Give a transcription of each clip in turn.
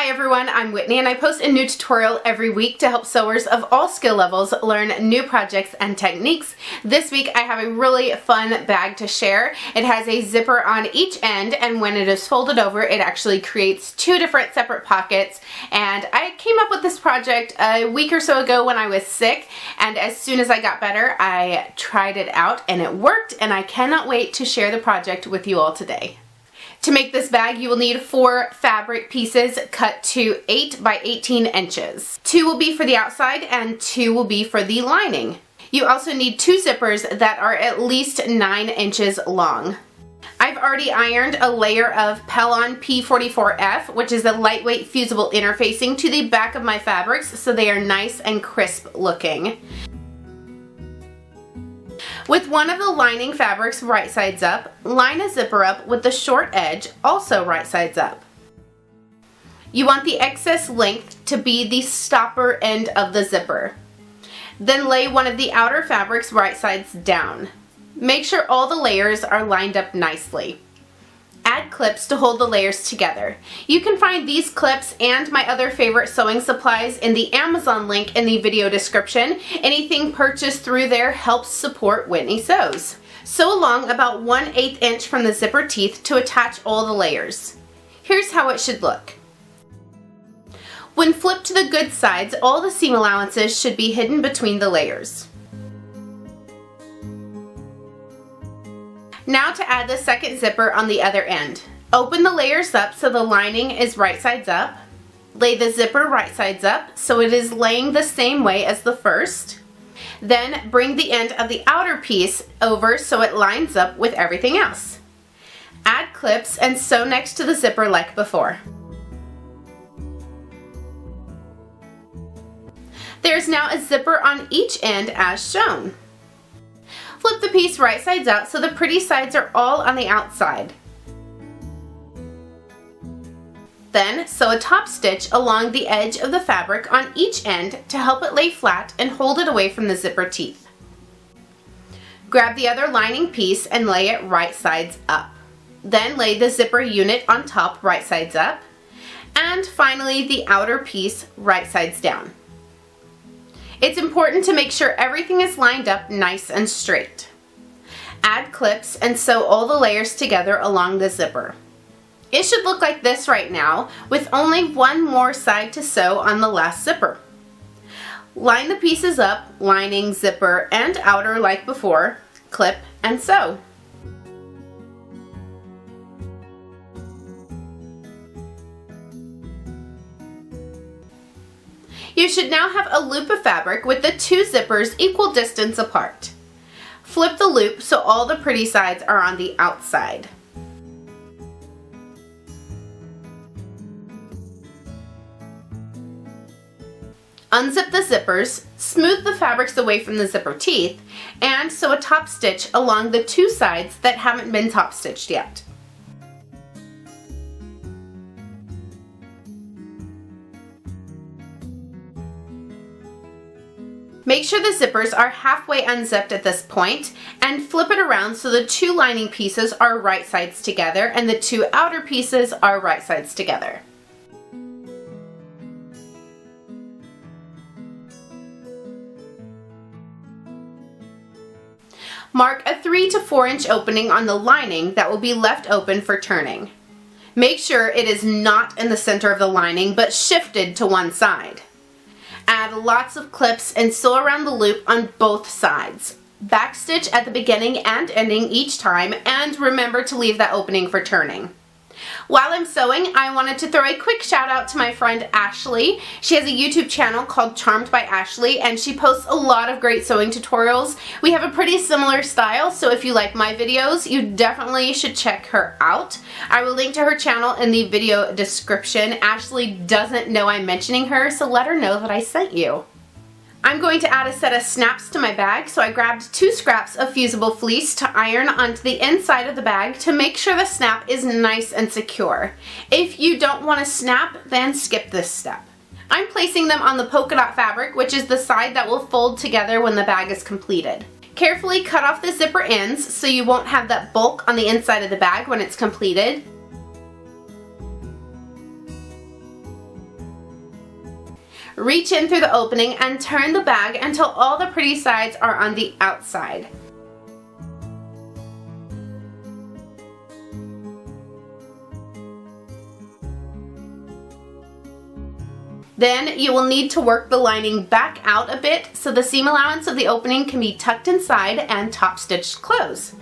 Hi everyone, I'm Whitney and I post a new tutorial every week to help sewers of all skill levels learn new projects and techniques. This week I have a really fun bag to share. It has a zipper on each end, and when it is folded over it actually creates two different separate pockets. And I came up with this project a week or so ago when I was sick, and as soon as I got better I tried it out and it worked, and I cannot wait to share the project with you all today. To make this bag, you will need 4 fabric pieces cut to 8 by 18 inches. 2 will be for the outside and 2 will be for the lining. You also need 2 zippers that are at least 9 inches long. I've already ironed a layer of Pellon P44F, which is a lightweight fusible interfacing, to the back of my fabrics so they are nice and crisp looking. With one of the lining fabrics right sides up, line a zipper up with the short edge also right sides up. You want the excess length to be the stopper end of the zipper. Then lay one of the outer fabrics right sides down. Make sure all the layers are lined up nicely. Add clips to hold the layers together. You can find these clips and my other favorite sewing supplies in the Amazon link in the video description. Anything purchased through there helps support Whitney Sews. Sew along about 1/8 inch from the zipper teeth to attach all the layers. Here's how it should look. When flipped to the good sides, all the seam allowances should be hidden between the layers. Now to add the second zipper on the other end. Open the layers up so the lining is right sides up. Lay the zipper right sides up so it is laying the same way as the first. Then bring the end of the outer piece over so it lines up with everything else. Add clips and sew next to the zipper like before. There's now a zipper on each end as shown. Flip the piece right sides out so the pretty sides are all on the outside. Then sew a top stitch along the edge of the fabric on each end to help it lay flat and hold it away from the zipper teeth. Grab the other lining piece and lay it right sides up. Then lay the zipper unit on top right sides up, and finally the outer piece right sides down. It's important to make sure everything is lined up nice and straight. Add clips and sew all the layers together along the zipper. It should look like this right now, with only one more side to sew on the last zipper. Line the pieces up, lining, zipper, and outer like before, clip and sew. You should now have a loop of fabric with the 2 zippers equal distance apart. Flip the loop so all the pretty sides are on the outside. Unzip the zippers, smooth the fabrics away from the zipper teeth, and sew a top stitch along the 2 sides that haven't been top stitched yet. Make sure the zippers are halfway unzipped at this point, and flip it around so the 2 lining pieces are right sides together and the 2 outer pieces are right sides together. Mark a 3 to 4 inch opening on the lining that will be left open for turning. Make sure it is not in the center of the lining but shifted to one side. Add lots of clips and sew around the loop on both sides. Backstitch at the beginning and ending each time, and remember to leave that opening for turning. While I'm sewing, I wanted to throw a quick shout out to my friend Ashley. She has a YouTube channel called Charmed by Ashley, and she posts a lot of great sewing tutorials. We have a pretty similar style, so if you like my videos, you definitely should check her out. I will link to her channel in the video description. Ashley doesn't know I'm mentioning her, so let her know that I sent you. I'm going to add a set of snaps to my bag, so I grabbed 2 scraps of fusible fleece to iron onto the inside of the bag to make sure the snap is nice and secure. If you don't want to snap, then skip this step. I'm placing them on the polka dot fabric, which is the side that will fold together when the bag is completed. Carefully cut off the zipper ends so you won't have that bulk on the inside of the bag when it's completed. Reach in through the opening and turn the bag until all the pretty sides are on the outside. Then you will need to work the lining back out a bit so the seam allowance of the opening can be tucked inside and top stitched close.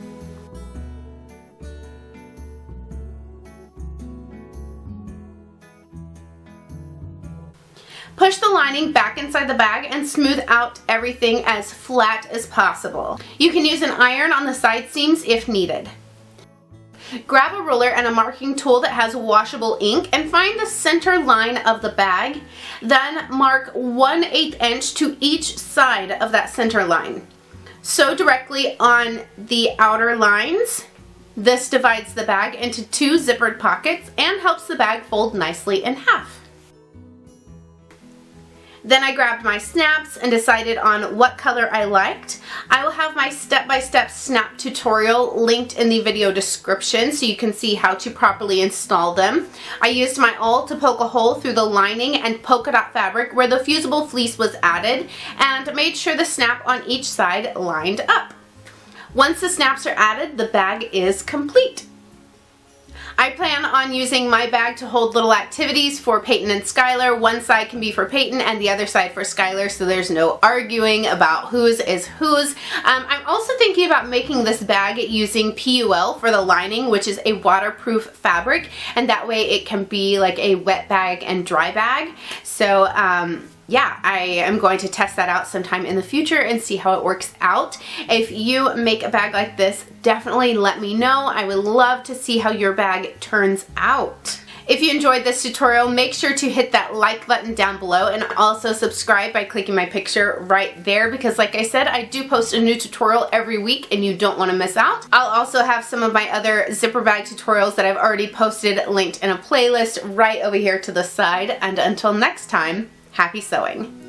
Push the lining back inside the bag and smooth out everything as flat as possible. You can use an iron on the side seams if needed. Grab a ruler and a marking tool that has washable ink and find the center line of the bag. Then mark 1/8 inch to each side of that center line. Sew directly on the outer lines. This divides the bag into 2 zippered pockets and helps the bag fold nicely in half. Then I grabbed my snaps and decided on what color I liked. I will have my step-by-step snap tutorial linked in the video description so you can see how to properly install them. I used my awl to poke a hole through the lining and polka dot fabric where the fusible fleece was added and made sure the snap on each side lined up. Once the snaps are added, the bag is complete. I plan on using my bag to hold little activities for Peyton and Skylar. One side can be for Peyton and the other side for Skylar, so there's no arguing about whose is whose. I'm also thinking about making this bag using PUL for the lining, which is a waterproof fabric, and that way it can be like a wet bag and dry bag. So yeah, I am going to test that out sometime in the future and see how it works out. If you make a bag like this, definitely let me know. I would love to see how your bag turns out. If you enjoyed this tutorial, make sure to hit that like button down below and also subscribe by clicking my picture right there because like I said, I do post a new tutorial every week and you don't want to miss out. I'll also have some of my other zipper bag tutorials that I've already posted linked in a playlist right over here to the side. And until next time, happy sewing!